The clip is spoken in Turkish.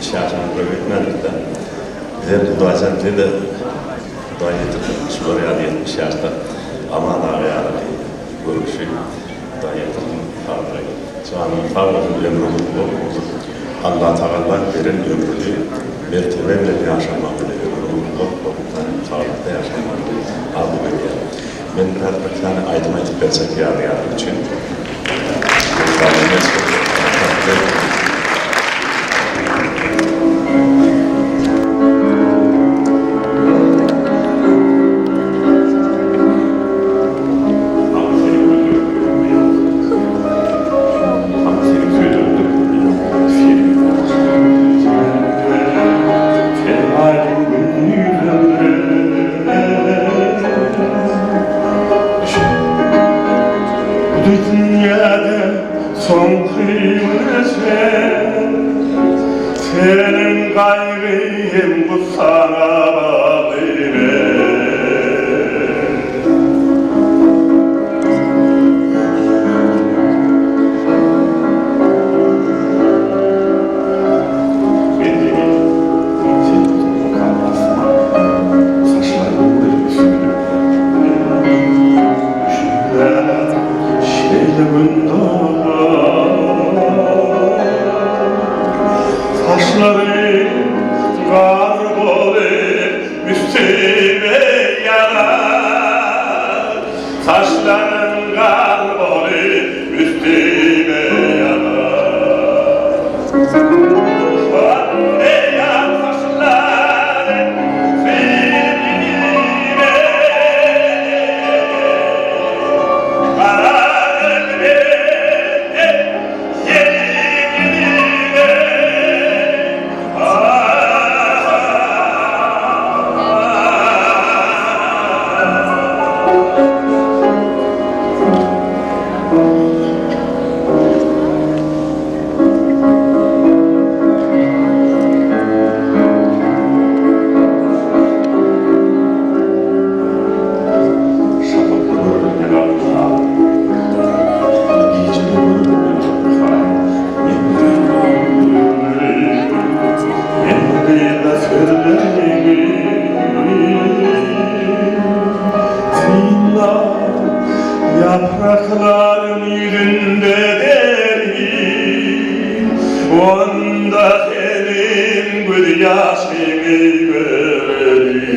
şahsını bırakmadık da bize duaysan bize de dua getirdik. Şuraya 70 yaşta aman ağayağı görüşü dua getirdim. Şu an fazlasın ömrümüz oldu. Allah Teala veren ömrünü mertebeyle yaşamakla ömrümüz oldu. Sağlıkta yaşamakla aldım ediyor. Ben biraz bir tane aydın açıp versek yardım için. Son kıymetine senin gayrın bu sana bağlıyım. Saçları karboli üstüme yanar. Saçların karboli üstüme yanar. Beyaz saçları filmime kararlı yaprakların yüzünde derin, onda senin gözyaşını görelim.